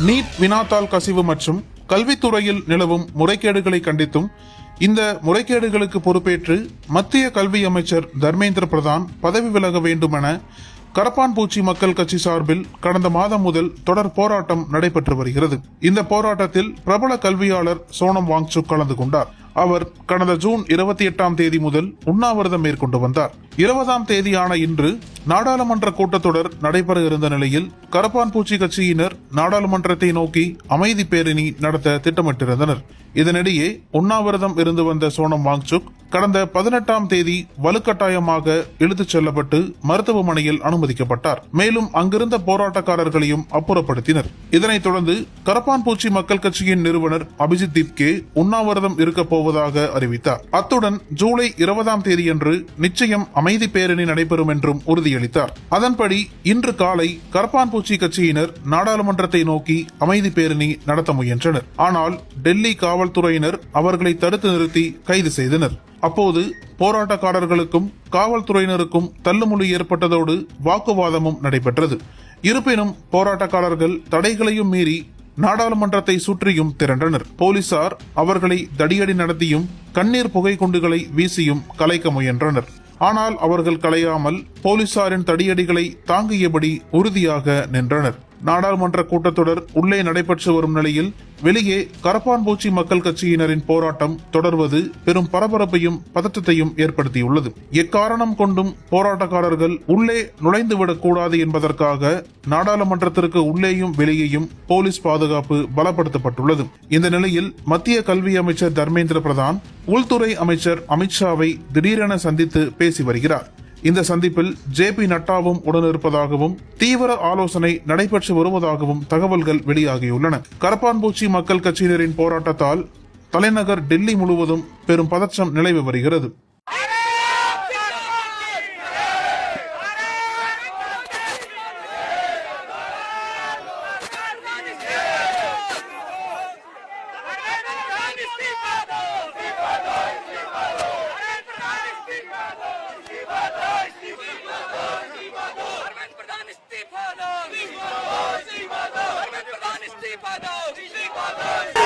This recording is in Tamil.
நீட் வினாத்தாள் கசிவு மற்றும் கல்வித்துறையில் நிலவும் முறைகேடுகளை கண்டித்தும் இந்த முறைகேடுகளுக்கு பொறுப்பேற்று மத்திய கல்வி அமைச்சர் தர்மேந்திர பிரதான் பதவி விலக வேண்டும் என கரப்பான்பூச்சி மக்கள் கட்சி சார்பில் கடந்த மாதம் முதல் தொடர் போராட்டம் நடைபெற்று வருகிறது. இந்த போராட்டத்தில் பிரபல கல்வியாளர் சோனம் வாங்சுக் கலந்து கொண்டார். அவர் கடந்த ஜூன் 28ஆம் தேதி முதல் உண்ணாவிரதம் மேற்கொண்டு வந்தார். 20ஆம் தேதியான இன்று நாடாளுமன்ற கூட்டத்தொடர் நடைபெற இருந்த நிலையில் கரப்பான்பூச்சி கட்சியினர் நாடாளுமன்றத்தை நோக்கி அமைதி பேரணி நடத்த திட்டமிட்டிருந்தனர். இதனிடையே உண்ணாவிரதம் இருந்து வந்த சோனம் வாங்சுக் கடந்த 18ஆம் தேதி வலுக்கட்டாயமாக இழுத்துச் செல்லப்பட்டு மருத்துவமனையில் அனுமதிக்கப்பட்டார். மேலும் அங்கிருந்த போராட்டக்காரர்களையும் அப்புறப்படுத்தினர். இதனைத் தொடர்ந்து கரப்பான்பூச்சி மக்கள் கட்சியின் நிறுவனர் அபிஜித் திப்கே உண்ணாவிரதம் இருக்கப் போவதாக அறிவித்தார். அத்துடன் ஜூலை 20ஆம் தேதியன்று நிச்சயம் அமைதி பேரணி நடைபெறும் என்றும் உறுதியளித்தார். அதன்படி இன்று காலை கரப்பான்பூச்சி கட்சியினர் நாடாளுமன்றத்தை நோக்கி அமைதி பேரணி நடத்த முயன்றனர். ஆனால் டெல்லி காவல்துறையினர் அவர்களை தடுத்து நிறுத்தி கைது செய்தனர். அப்போது போராட்டக்காரர்களுக்கும் காவல்துறையினருக்கும் தள்ளுமுள்ளு ஏற்பட்டதோடு வாக்குவாதமும் நடைபெற்றது. இருப்பினும் போராட்டக்காரர்கள் தடைகளையும் மீறி நாடாளுமன்றத்தை சுற்றியும் திரண்டனர். போலீசார் அவர்களை தடியடி நடத்தியும் கண்ணீர் புகை குண்டுகளை வீசியும் கலைக்க முயன்றனர். ஆனால் அவர்கள் கலையாமல் போலீசாரின் தடியடிகளை தாங்கியபடி உறுதியாக நின்றனர். நாடாளுமன்ற கூட்டத்தொடர் உள்ளே நடைபெற்று வரும் நிலையில் வெளியே கரப்பான்பூச்சி மக்கள் கட்சியினரின் போராட்டம் தொடர்வது பெரும் பரபரப்பையும் பதற்றத்தையும் ஏற்படுத்தியுள்ளது. எக்காரணம் கொண்டும் போராட்டக்காரர்கள் உள்ளே நுழைந்துவிடக் கூடாது என்பதற்காக நாடாளுமன்றத்திற்கு உள்ளேயும் வெளியேயும் போலீஸ் பாதுகாப்பு பலப்படுத்தப்பட்டுள்ளது. இந்த நிலையில் மத்திய கல்வி அமைச்சர் தர்மேந்திர பிரதான் உள்துறை அமைச்சர் அமித்ஷாவை திடீரென சந்தித்து பேசி வருகிறார். இந்த சந்திப்பில் ஜே.பி. நட்டாவும் உடனிருப்பதாகவும் தீவிர ஆலோசனை நடைபெற்று வருவதாகவும் தகவல்கள் வெளியாகியுள்ளன. கரப்பான்பூச்சி மக்கள் கட்சியினரின் போராட்டத்தால் தலைநகர் டெல்லி முழுவதும் பெரும் பதற்றம் நிலவி வருகிறது. इस्तीफा दो